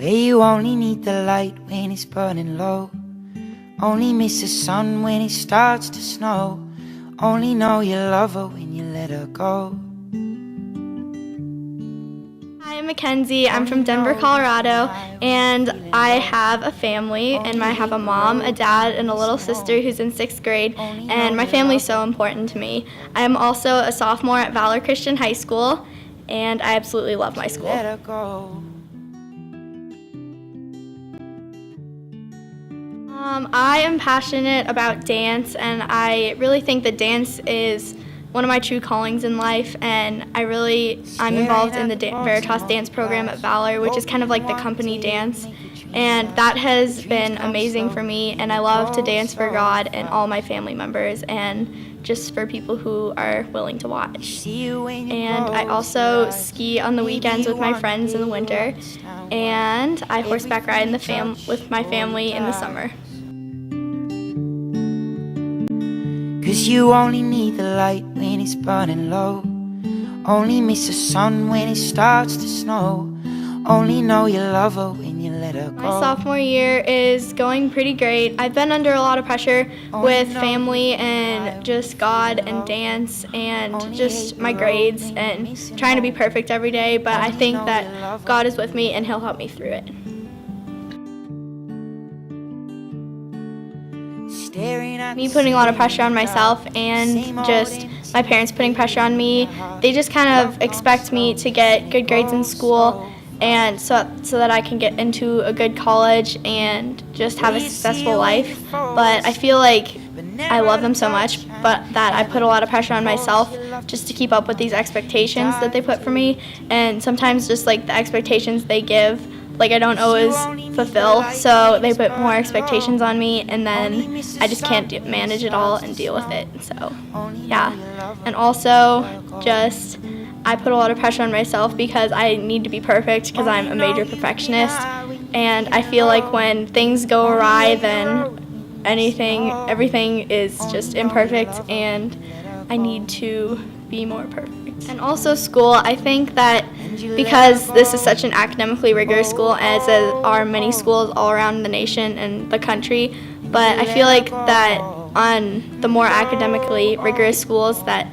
where you only need the light when it's burning low, only miss the sun when it starts to snow, only know you love her when you let her go. Hi, I'm Mackenzie. I'm from Denver, Colorado, and I have a family, and I have a mom, a dad, and a little sister who's in 6th grade, and my family's so important to me. I am also a sophomore at Valor Christian High School, and I absolutely love my school. Let her go. I am passionate about dance, and I really think that dance is one of my true callings in life, and I'm involved in the Veritas dance program at Valor, which is kind of like the company dance, and that has been amazing for me, and I love to dance for God and all my family members and just for people who are willing to watch. And I also ski on the weekends with my friends in the winter, and I horseback ride with my family in the summer. 'Cause you only need the light when it's burning low, only miss the sun when it starts to snow, only know you love her when you let her go. My sophomore year is going pretty great. I've been under a lot of pressure with family and just God and dance and just my grades and trying to be perfect every day, but I think that God is with me and He'll help me through it. Me putting a lot of pressure on myself and just my parents putting pressure on me. They just kind of expect me to get good grades in school and so that I can get into a good college and just have a successful life. But I feel like I love them so much, but that I put a lot of pressure on myself just to keep up with these expectations that they put for me. And sometimes just like the expectations they give, like I don't always fulfill, so they put more expectations on me, and then I just can't manage it all and deal with it. So yeah, and also just I put a lot of pressure on myself because I need to be perfect because I'm a major perfectionist, and I feel like when things go awry, then everything is just imperfect, and I need to be more perfect. And also school, I think that because this is such an academically rigorous school, as are many schools all around the nation and the country, but I feel like that on the more academically rigorous schools, that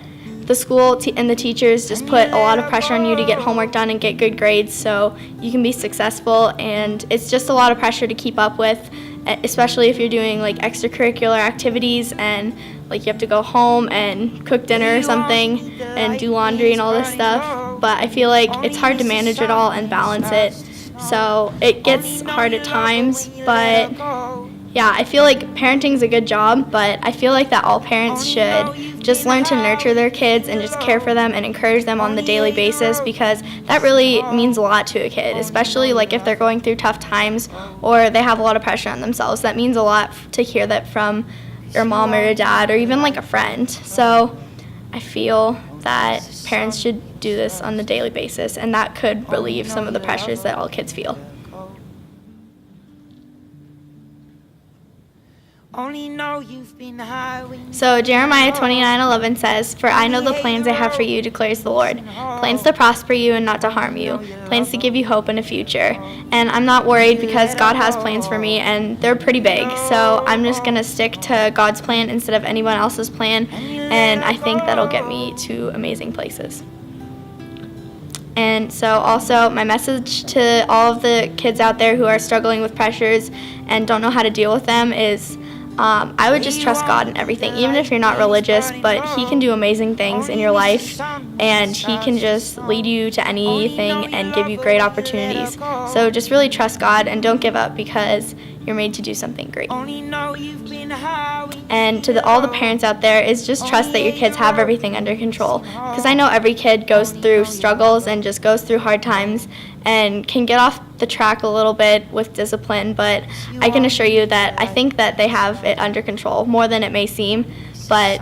the school and the teachers just put a lot of pressure on you to get homework done and get good grades so you can be successful, and it's just a lot of pressure to keep up with, especially if you're doing like extracurricular activities and like you have to go home and cook dinner or something and do laundry and all this stuff. But I feel like it's hard to manage it all and balance it, so it gets hard at times. But yeah, I feel like parenting's a good job, but I feel like that all parents should just learn to nurture their kids and just care for them and encourage them on the daily basis, because that really means a lot to a kid, especially like if they're going through tough times or they have a lot of pressure on themselves. That means a lot to hear that from your mom or your dad or even like a friend. So I feel that parents should do this on a daily basis, and that could relieve some of the pressures that all kids feel. So Jeremiah 29:11 says, "For I know the plans I have for you, declares the Lord. Plans to prosper you and not to harm you. Plans to give you hope and a future." And I'm not worried because God has plans for me, and they're pretty big. So I'm just going to stick to God's plan instead of anyone else's plan. And I think that'll get me to amazing places. And so also my message to all of the kids out there who are struggling with pressures and don't know how to deal with them is, I would just trust God in everything, even if you're not religious, but He can do amazing things in your life, and He can just lead you to anything and give you great opportunities. So just really trust God and don't give up, because you're made to do something great. And to all the parents out there is just trust that your kids have everything under control, because I know every kid goes through struggles and just goes through hard times and can get off the track a little bit with discipline, but I can assure you that I think that they have it under control more than it may seem. But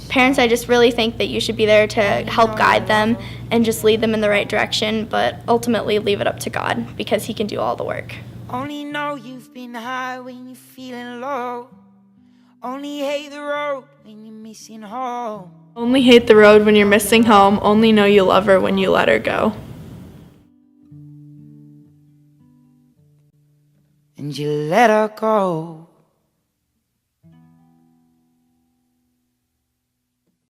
parents, I just really think that you should be there to help guide them and just lead them in the right direction, but ultimately leave it up to God, because He can do all the work. Only know you've been high when you're feeling low, only hate the road when you're missing home. Only hate the road when you're missing home, only know you love her when you let her go. and you let her go.